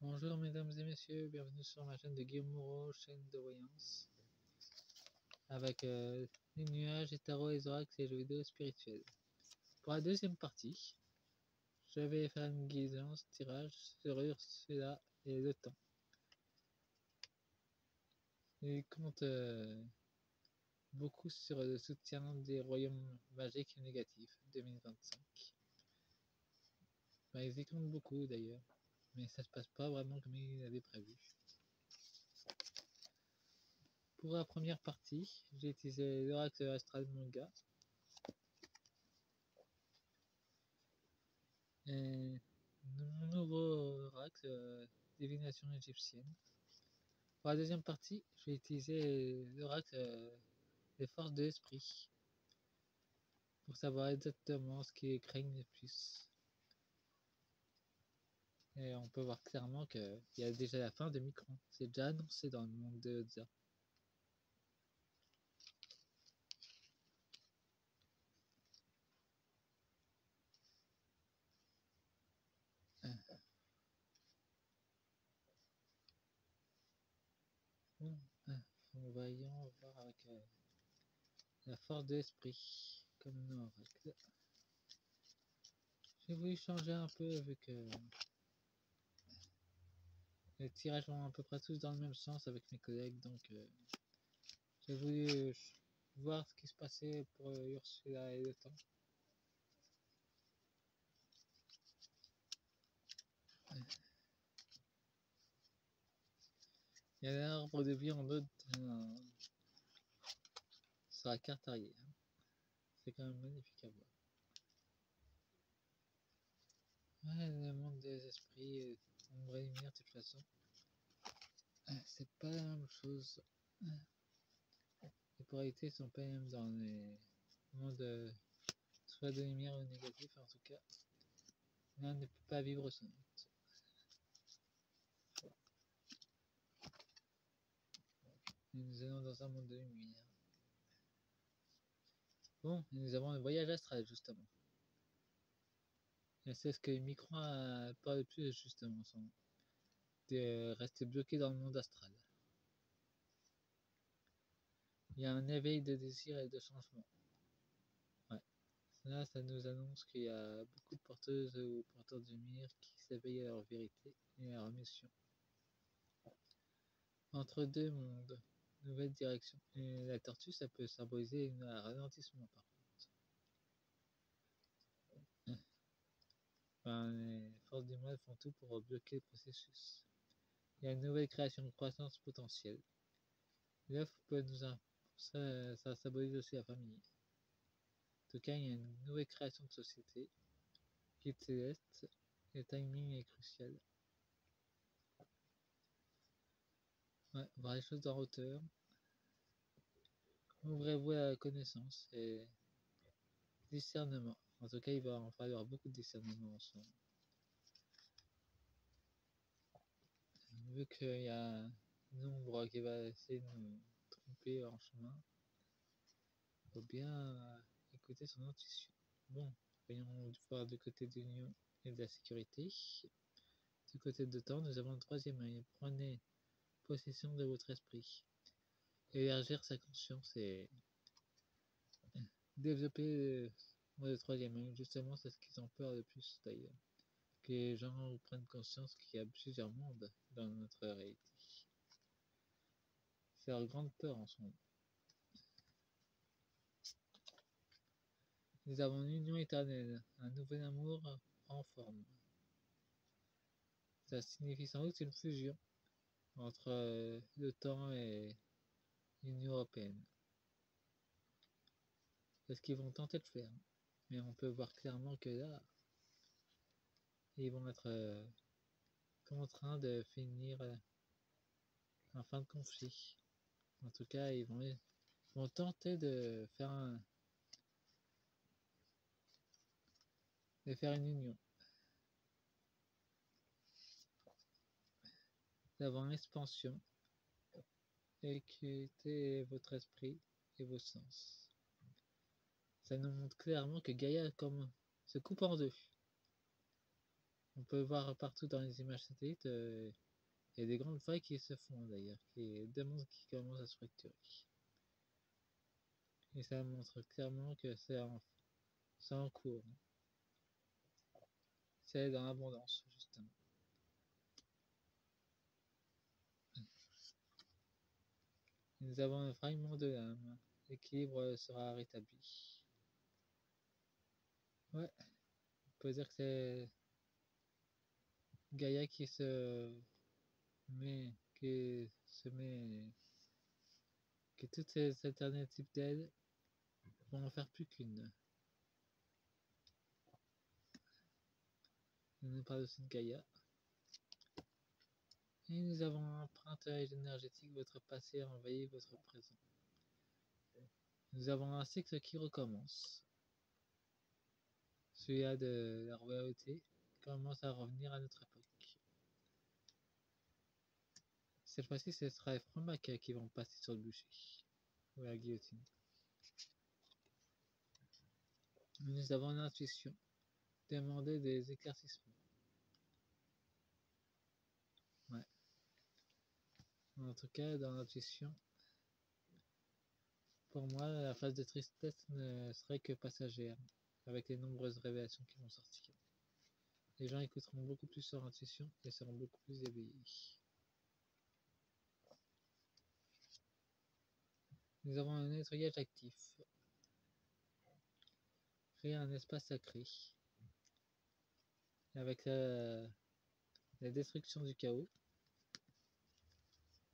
Bonjour mesdames et messieurs, bienvenue sur ma chaîne de Guillaume Moreau, chaîne de voyance, avec les nuages, et tarot, les oracles et jeux vidéo spirituels. Pour la deuxième partie, je vais faire une guidance, tirage sur Ursula et le temps. Il compte beaucoup sur le soutien des royaumes magiques négatifs 2025. Ils y comptent beaucoup d'ailleurs, mais ça se passe pas vraiment comme il avait prévu. Pour la première partie, j'ai utilisé l'oracle astral manga et mon nouveau oracle divination égyptienne. Pour la deuxième partie, je vais utiliser l'oracle des forces de l'esprit pour savoir exactement ce qui craignent le plus. Et on peut voir clairement qu'il y a déjà la fin de Micron. C'est déjà annoncé dans le monde de Otza. Bon, voyons voir avec la force de l'esprit comme oracle. J'ai voulu changer un peu vu que les tirages vont à peu près tous dans le même sens avec mes collègues, donc j'ai voulu voir ce qui se passait pour Ursula et le temps. Il y a l'arbre de vie en mode sur la carte arrière. C'est quand même magnifique à voir. Ouais, le monde des esprits, ombre et lumière de toute façon. C'est pas la même chose. Les polarités sont pas les mêmes dans les mondes soit de lumière ou négatif, en tout cas. L'un ne peut pas vivre sans l'autre. Nous allons dans un monde de lumière. Bon, nous avons le voyage astral justement. Et c'est ce que Micron a pas le plus justement, de rester bloqué dans le monde astral. Il y a un éveil de désir et de changement. Ouais. Là, ça nous annonce qu'il y a beaucoup de porteuses ou porteurs de lumière qui s'éveillent à leur vérité et à leur mission. Entre deux mondes, nouvelle direction. Et la tortue, ça peut symboliser un ralentissement par contre. Enfin, les forces du mal font tout pour bloquer le processus. Il y a une nouvelle création de croissance potentielle. L'œuf peut nous ça symbolise aussi la famille. En tout cas, il y a une nouvelle création de société. Guide céleste, le timing est crucial. Ouais, voir les choses en hauteur. Ouvrez-vous à la connaissance et discernement. En tout cas, il va en falloir beaucoup de discernement en ce moment. Vu qu'il y a une ombre qui va essayer de nous tromper en chemin, il faut bien écouter son intuition. Bon, voyons voir du côté de l'union et de la sécurité. Du côté de temps, nous avons le troisième œil. Prenez possession de votre esprit. Élargir sa conscience et développer le troisième œil. Justement, c'est ce qu'ils ont peur le plus d'ailleurs. Que les gens prennent conscience qu'il y a plusieurs mondes dans notre réalité. C'est leur grande peur en ce moment. Nous avons une union éternelle, un nouvel amour en forme. Ça signifie sans doute une fusion entre le temps et l'Union européenne. C'est ce qu'ils vont tenter de faire. Mais on peut voir clairement que là, ils vont être contraints de finir en fin de conflit. En tout cas, ils vont tenter de faire une union. D'avoir une expansion, écoutez votre esprit et vos sens. Ça nous montre clairement que Gaïa se coupe en deux. On peut voir partout dans les images satellites, il y a des grandes failles qui se font d'ailleurs, des mondes qui commencent à se fracturer. Et ça montre clairement que c'est en cours. C'est dans l'abondance, justement. Nous avons un fragment de l'âme. L'équilibre sera rétabli. Ouais, on peut dire que c'est Gaïa qui met, qui se met, que toutes ces alternatives d'aide vont en faire plus qu'une. On nous parle aussi de Gaïa. Et nous avons un empruntage énergétique, votre passé a envahi votre présent. Nous avons un cycle qui recommence. Celui-là de la royauté commence à revenir à notre époque. Cette fois-ci, ce sera les francs-macs qui vont passer sur le bûcher, ou la guillotine. Nous avons l'intuition, demander des éclaircissements. Ouais. En tout cas, dans l'intuition, pour moi, la phase de tristesse ne serait que passagère, avec les nombreuses révélations qui vont sortir. Les gens écouteront beaucoup plus leur intuition et seront beaucoup plus éveillés. Nous avons un nettoyage actif. Créer un espace sacré. Avec la destruction du chaos,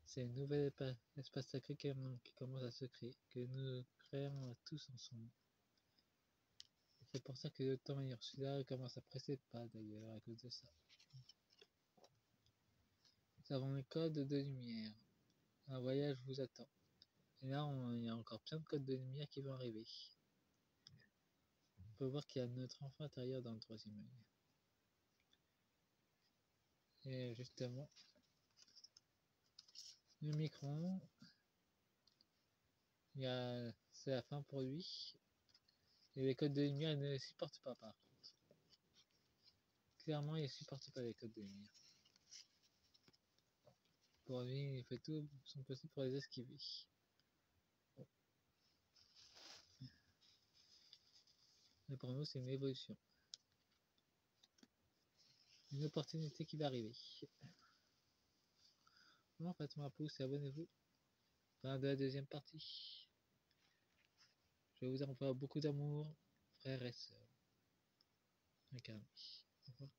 c'est un nouvel espace sacré qui commence à se créer, que nous créons tous ensemble. C'est pour ça que le temps et Ursula commencent à presser le pas d'ailleurs à cause de ça. Nous avons un code de lumière. Un voyage vous attend. Et là, il y a encore plein de codes de lumière qui vont arriver. On peut voir qu'il y a notre enfant intérieur dans le troisième œil. Et justement, le micron, c'est la fin pour lui. Et les codes de lumière ne les supportent pas par contre. Clairement, il ne supporte pas les codes de lumière. Pour lui, il fait tout son possible pour les esquiver. Mais pour nous, c'est une évolution. Une opportunité qui va arriver. Bon, faites-moi un pouce et abonnez-vous. Fin de la deuxième partie. Je vous envoie beaucoup d'amour, frères et sœurs. Incarné. Au revoir.